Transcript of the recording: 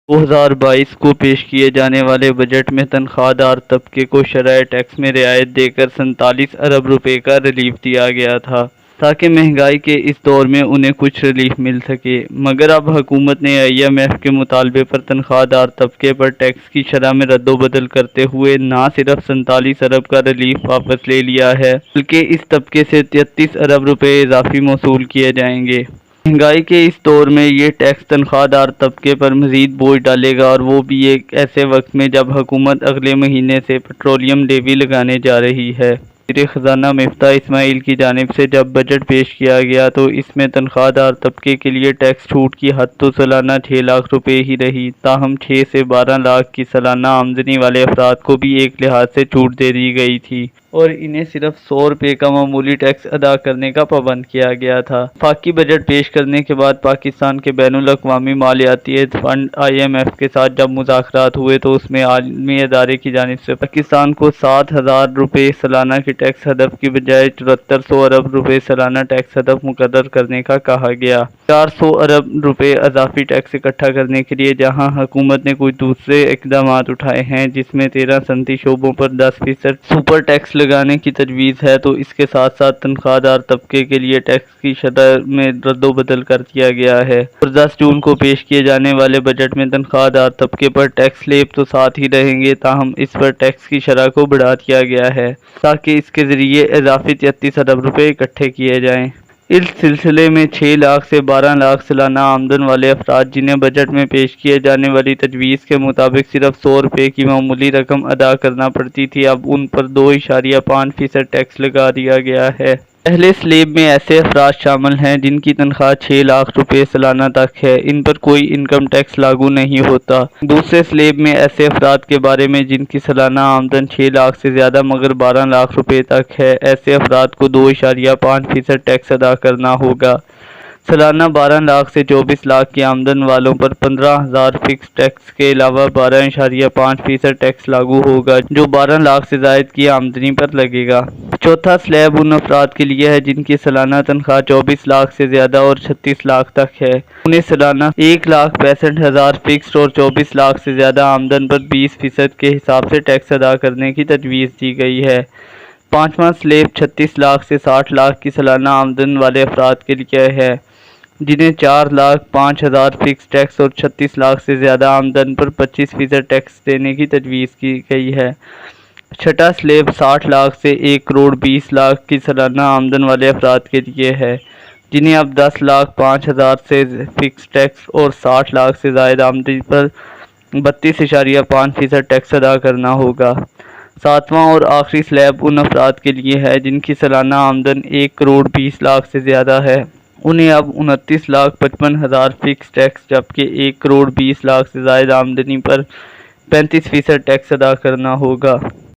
2022 کو پیش کیے جانے والے بجٹ میں تنخواہ دار طبقے کو شرح ٹیکس میں رعایت دے کر 47 ارب روپے کا ریلیف دیا گیا تھا تاکہ مہنگائی کے اس دور میں انہیں کچھ ریلیف مل سکے، مگر اب حکومت نے IMF کے مطالبے پر تنخواہ دار طبقے پر ٹیکس کی شرح میں رد و بدل کرتے ہوئے نہ صرف 47 ارب کا ریلیف واپس لے لیا ہے بلکہ اس طبقے سے 33 ارب روپے اضافی موصول کیے جائیں گے۔ مہنگائی کے اس دور میں یہ ٹیکس تنخواہ دار طبقے پر مزید بوجھ ڈالے گا، اور وہ بھی ایک ایسے وقت میں جب حکومت اگلے مہینے سے پیٹرولیم لیوی لگانے جا رہی ہے۔ وزیر خزانہ مفتاح اسماعیل کی جانب سے جب بجٹ پیش کیا گیا تو اس میں تنخواہ دار طبقے کے لیے ٹیکس چھوٹ کی حد تو سالانہ 6 لاکھ روپے ہی رہی، تاہم 6 سے 12 لاکھ کی سالانہ آمدنی والے افراد کو بھی ایک لحاظ سے چھوٹ دے دی گئی تھی اور انہیں صرف 100 روپے کا معمولی ٹیکس ادا کرنے کا پابند کیا گیا تھا۔ وفاقی بجٹ پیش کرنے کے بعد پاکستان کے بین الاقوامی مالیاتی فنڈ IMF کے ساتھ جب مذاکرات ہوئے تو اس میں عالمی ادارے کی جانب سے پاکستان کو 7,000 روپے سالانہ کے ٹیکس ہدف کی بجائے 7400 ارب روپے سالانہ ٹیکس ہدف مقرر کرنے کا کہا گیا۔ 400 ارب روپے اضافی ٹیکس اکٹھا کرنے کے لیے جہاں حکومت نے کچھ دوسرے اقدامات اٹھائے ہیں جس میں 13 صنعتی شعبوں پر 10% سپر ٹیکس لگانے کی تجویز ہے، تو اس کے ساتھ ساتھ تنخواہ دار طبقے کے لیے ٹیکس کی شرح میں رد و بدل کر دیا گیا ہے۔ اور 10 جون کو پیش کیے جانے والے بجٹ میں تنخواہ دار طبقے پر ٹیکس سلیب تو ساتھ ہی رہیں گے، تاہم اس پر ٹیکس کی شرح کو بڑھا دیا گیا ہے تاکہ اس کے ذریعے اضافی 33 ارب روپے اکٹھے کیے جائیں۔ اس سلسلے میں 6 لاکھ سے 12 لاکھ سالانہ آمدن والے افراد جنہیں بجٹ میں پیش کیے جانے والی تجویز کے مطابق صرف 100 روپے کی معمولی رقم ادا کرنا پڑتی تھی، اب ان پر 2.5% ٹیکس لگا دیا گیا ہے۔ پہلے سلیب میں ایسے افراد شامل ہیں جن کی تنخواہ 6 لاکھ روپے سالانہ تک ہے، ان پر کوئی انکم ٹیکس لاگو نہیں ہوتا۔ دوسرے سلیب میں ایسے افراد کے بارے میں جن کی سالانہ آمدن 6 لاکھ سے زیادہ مگر 12 لاکھ روپے تک ہے، ایسے افراد کو 2.5% ٹیکس ادا کرنا ہوگا۔ سالانہ 12 لاکھ سے 24 لاکھ کی آمدن والوں پر 15,000 فکس ٹیکس کے علاوہ 12.5% ٹیکس لاگو ہوگا جو 12 لاکھ سے زائد کی آمدنی پر لگے گا۔ چوتھا سلیب ان افراد کے لیے ہے جن کی سالانہ تنخواہ 24 لاکھ سے زیادہ اور 36 لاکھ تک ہے، انہیں سالانہ 1,65,000 فکسڈ اور 24 لاکھ سے زیادہ آمدن پر 20% کے حساب سے ٹیکس ادا کرنے کی تجویز دی گئی ہے۔ پانچواں سلیب 36 لاکھ سے 60 لاکھ کی سالانہ آمدن والے افراد کے لیے ہے، جنہیں 4,05,000 فکس ٹیکس اور 36 لاکھ سے زیادہ آمدن پر 25% ٹیکس دینے کی تجویز کی گئی ہے۔ چھٹا سلیب 60 لاکھ سے 1,20,00,000 کی سالانہ آمدن والے افراد کے لیے ہے، جنہیں اب 10,05,000 سے فکس ٹیکس اور 60 لاکھ سے زائد آمدنی پر 32.5% ٹیکس ادا کرنا ہوگا۔ ساتواں اور آخری سلیب ان افراد کے لیے ہے جن کی سالانہ آمدن 1,20,00,000 سے زیادہ ہے، انہیں اب 29,55,000 فکس ٹیکس جبکہ 1,20,00,000 سے زائد آمدنی پر 35% ٹیکس ادا کرنا ہوگا۔